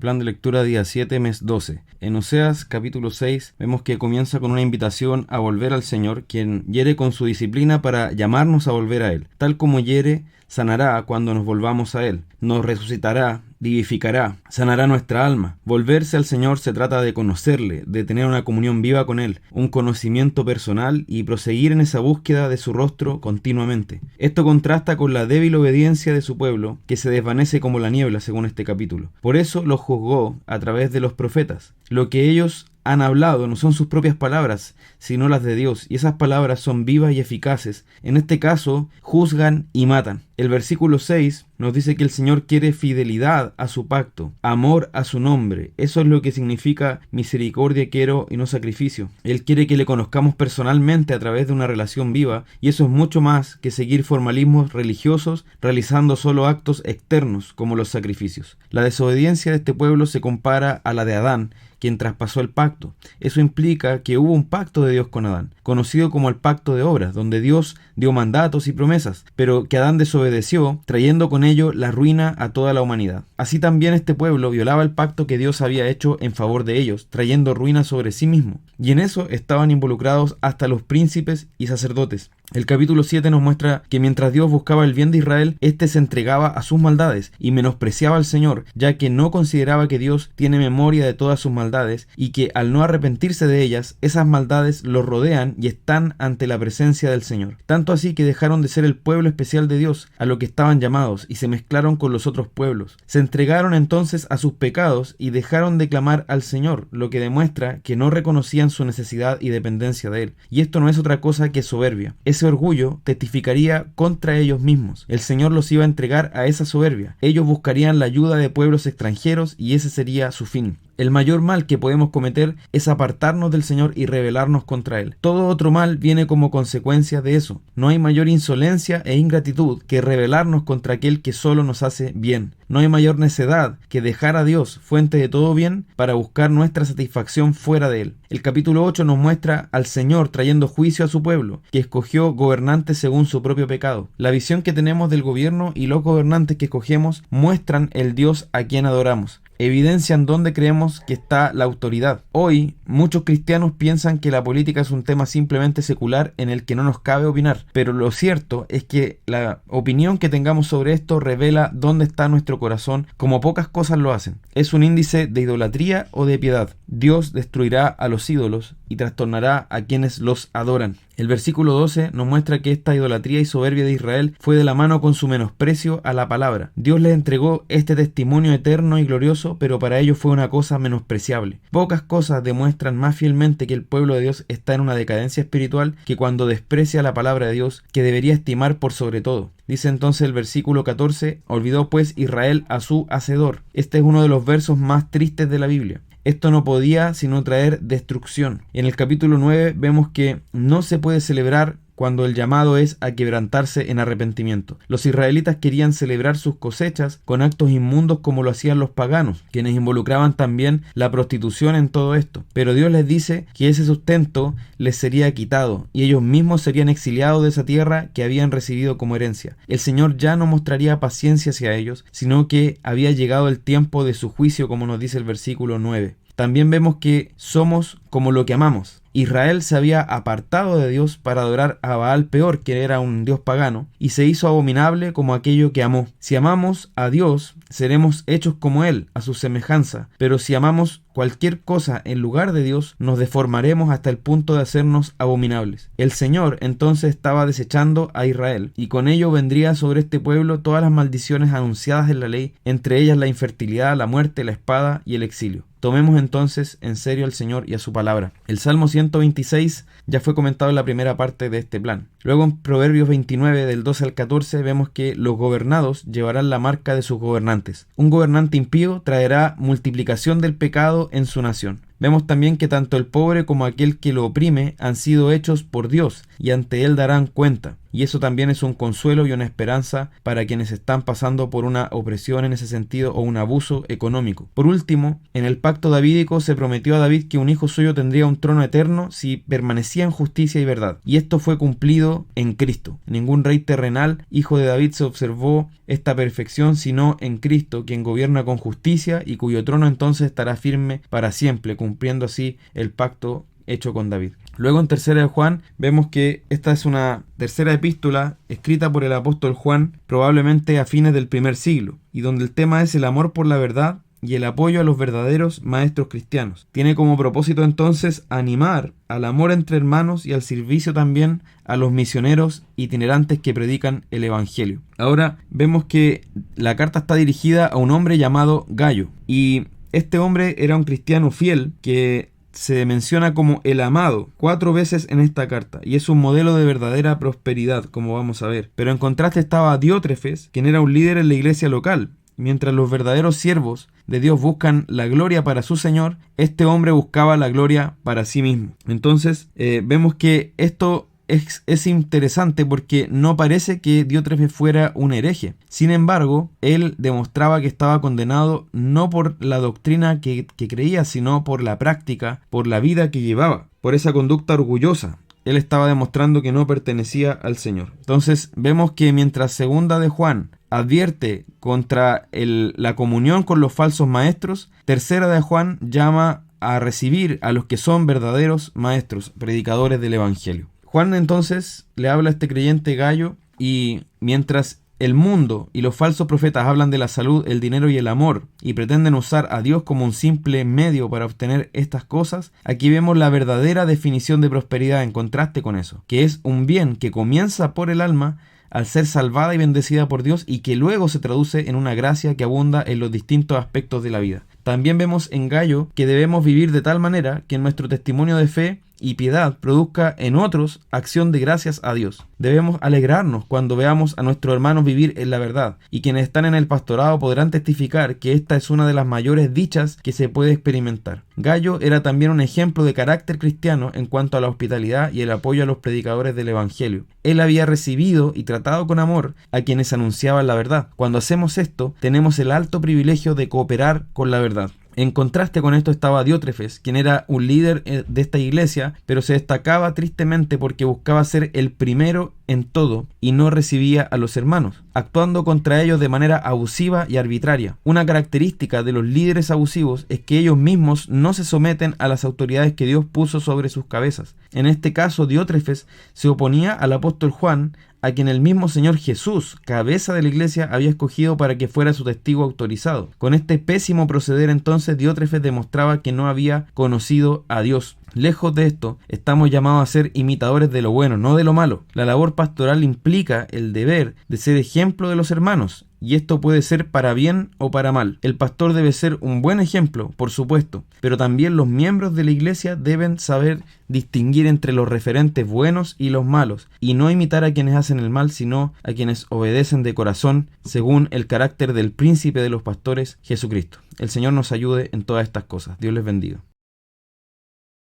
Plan de lectura día 7, mes 12. En Oseas capítulo 6 vemos que comienza con una invitación a volver al Señor, quien hiere con su disciplina para llamarnos a volver a Él. Tal como hiere, sanará cuando nos volvamos a Él. Nos resucitará, vivificará, sanará nuestra alma. Volverse al Señor se trata de conocerle, de tener una comunión viva con Él, un conocimiento personal y proseguir en esa búsqueda de su rostro continuamente. Esto contrasta con la débil obediencia de su pueblo, que se desvanece como la niebla según este capítulo. Por eso los juzgó a través de los profetas. Lo que ellos han hablado no son sus propias palabras, sino las de Dios, y esas palabras son vivas y eficaces. En este caso, juzgan y matan. El versículo 6 nos dice que el Señor quiere fidelidad a su pacto, amor a su nombre. Eso es lo que significa misericordia quiero y no sacrificio. Él quiere que le conozcamos personalmente a través de una relación viva, y eso es mucho más que seguir formalismos religiosos realizando solo actos externos como los sacrificios. La desobediencia de este pueblo se compara a la de Adán, quien traspasó el pacto. Eso implica que hubo un pacto de Dios con Adán, conocido como el pacto de obras, donde Dios dio mandatos y promesas, pero que Adán desobedeció, trayendo con ello la ruina a toda la humanidad. Así también este pueblo violaba el pacto que Dios había hecho en favor de ellos, trayendo ruina sobre sí mismo. Y en eso estaban involucrados hasta los príncipes y sacerdotes. El capítulo 7 nos muestra que mientras Dios buscaba el bien de Israel, éste se entregaba a sus maldades y menospreciaba al Señor, ya que no consideraba que Dios tiene memoria de todas sus maldades y que al no arrepentirse de ellas, esas maldades los rodean y están ante la presencia del Señor. Tanto así que dejaron de ser el pueblo especial de Dios, a lo que estaban llamados, y se mezclaron con los otros pueblos. Se entregaron entonces a sus pecados y dejaron de clamar al Señor, lo que demuestra que no reconocían su necesidad y dependencia de Él. Y esto no es otra cosa que soberbia. Ese orgullo testificaría contra ellos mismos. El Señor los iba a entregar a esa soberbia. Ellos buscarían la ayuda de pueblos extranjeros y ese sería su fin. El mayor mal que podemos cometer es apartarnos del Señor y rebelarnos contra Él. Todo otro mal viene como consecuencia de eso. No hay mayor insolencia e ingratitud que rebelarnos contra aquel que solo nos hace bien. No hay mayor necedad que dejar a Dios, fuente de todo bien, para buscar nuestra satisfacción fuera de Él. El capítulo 8 nos muestra al Señor trayendo juicio a su pueblo, que escogió gobernantes según su propio pecado. La visión que tenemos del gobierno y los gobernantes que escogemos muestran el Dios a quien adoramos. Evidencian dónde creemos que está la autoridad. Hoy, muchos cristianos piensan que la política es un tema simplemente secular en el que no nos cabe opinar, pero lo cierto es que la opinión que tengamos sobre esto revela dónde está nuestro corazón, como pocas cosas lo hacen. Es un índice de idolatría o de piedad. Dios destruirá a los ídolos y trastornará a quienes los adoran. El versículo 12 nos muestra que esta idolatría y soberbia de Israel fue de la mano con su menosprecio a la palabra. Dios les entregó este testimonio eterno y glorioso, pero para ellos fue una cosa menospreciable. Pocas cosas demuestran más fielmente que el pueblo de Dios está en una decadencia espiritual que cuando desprecia la palabra de Dios, que debería estimar por sobre todo. Dice entonces el versículo 14, olvidó pues Israel a su hacedor. Este es uno de los versos más tristes de la Biblia. Esto no podía sino traer destrucción. En el capítulo 9 vemos que no se puede celebrar cuando el llamado es a quebrantarse en arrepentimiento. Los israelitas querían celebrar sus cosechas con actos inmundos como lo hacían los paganos, quienes involucraban también la prostitución en todo esto. Pero Dios les dice que ese sustento les sería quitado y ellos mismos serían exiliados de esa tierra que habían recibido como herencia. El Señor ya no mostraría paciencia hacia ellos, sino que había llegado el tiempo de su juicio, como nos dice el versículo 9. También vemos que somos como lo que amamos. Israel se había apartado de Dios para adorar a Baal Peor, que era un dios pagano, y se hizo abominable como aquello que amó. Si amamos a Dios, seremos hechos como Él, a su semejanza, pero si amamos cualquier cosa en lugar de Dios, nos deformaremos hasta el punto de hacernos abominables. El Señor entonces estaba desechando a Israel, y con ello vendría sobre este pueblo todas las maldiciones anunciadas en la ley, entre ellas la infertilidad, la muerte, la espada y el exilio. Tomemos entonces en serio al Señor y a su palabra. El Salmo 126 ya fue comentado en la primera parte de este plan. Luego en Proverbios 29 del 12 al 14 vemos que los gobernados llevarán la marca de sus gobernantes. Un gobernante impío traerá multiplicación del pecado en su nación. Vemos también que tanto el pobre como aquel que lo oprime han sido hechos por Dios y ante Él darán cuenta. y eso también es un consuelo y una esperanza para quienes están pasando por una opresión en ese sentido o un abuso económico. Por último, en el pacto davídico se prometió a David que un hijo suyo tendría un trono eterno si permanecía en justicia y verdad, y esto fue cumplido en Cristo. Ningún rey terrenal, hijo de David, se observó esta perfección sino en Cristo, quien gobierna con justicia y cuyo trono entonces estará firme para siempre, cumpliendo así el pacto hecho con David. Luego en tercera de Juan vemos que esta es una tercera epístola escrita por el apóstol Juan probablemente a fines del primer siglo, y donde el tema es el amor por la verdad y el apoyo a los verdaderos maestros cristianos. Tiene como propósito entonces animar al amor entre hermanos y al servicio también a los misioneros itinerantes que predican el Evangelio. Ahora vemos que la carta está dirigida a un hombre llamado Gayo, y este hombre era un cristiano fiel que se menciona como el amado 4 veces en esta carta, y es un modelo de verdadera prosperidad, como vamos a ver. Pero en contraste estaba Diótrefes, quien era un líder en la iglesia local. Mientras los verdaderos siervos de Dios buscan la gloria para su Señor, este hombre buscaba la gloria para sí mismo. Entonces vemos que esto es interesante porque no parece que Diótrefes fuera un hereje. Sin embargo, él demostraba que estaba condenado no por la doctrina que creía, sino por la práctica, por la vida que llevaba, por esa conducta orgullosa. Él estaba demostrando que no pertenecía al Señor. Entonces vemos que mientras segunda de Juan advierte contra la comunión con los falsos maestros, tercera de Juan llama a recibir a los que son verdaderos maestros, predicadores del Evangelio. Juan entonces le habla a este creyente Gayo, y mientras el mundo y los falsos profetas hablan de la salud, el dinero y el amor y pretenden usar a Dios como un simple medio para obtener estas cosas, aquí vemos la verdadera definición de prosperidad en contraste con eso, que es un bien que comienza por el alma al ser salvada y bendecida por Dios y que luego se traduce en una gracia que abunda en los distintos aspectos de la vida. También vemos en Gayo que debemos vivir de tal manera que nuestro testimonio de fe y piedad produzca en otros acción de gracias a Dios. Debemos alegrarnos cuando veamos a nuestros hermanos vivir en la verdad, y quienes están en el pastorado podrán testificar que esta es una de las mayores dichas que se puede experimentar. Gayo era también un ejemplo de carácter cristiano en cuanto a la hospitalidad y el apoyo a los predicadores del Evangelio. Él había recibido y tratado con amor a quienes anunciaban la verdad. Cuando hacemos esto, tenemos el alto privilegio de cooperar con la verdad. En contraste con esto estaba Diótrefes, quien era un líder de esta iglesia, pero se destacaba tristemente porque buscaba ser el primero en todo y no recibía a los hermanos, actuando contra ellos de manera abusiva y arbitraria. Una característica de los líderes abusivos es que ellos mismos no se someten a las autoridades que Dios puso sobre sus cabezas. En este caso, Diótrefes se oponía al apóstol Juan, a quien el mismo Señor Jesús, cabeza de la iglesia, había escogido para que fuera su testigo autorizado. Con este pésimo proceder entonces Diótrefes demostraba que no había conocido a Dios. Lejos de esto, estamos llamados a ser imitadores de lo bueno, no de lo malo. La labor pastoral implica el deber de ser ejemplo de los hermanos, y esto puede ser para bien o para mal. El pastor debe ser un buen ejemplo, por supuesto, pero también los miembros de la iglesia deben saber distinguir entre los referentes buenos y los malos, y no imitar a quienes hacen el mal, sino a quienes obedecen de corazón, según el carácter del príncipe de los pastores, Jesucristo. El Señor nos ayude en todas estas cosas. Dios les bendiga.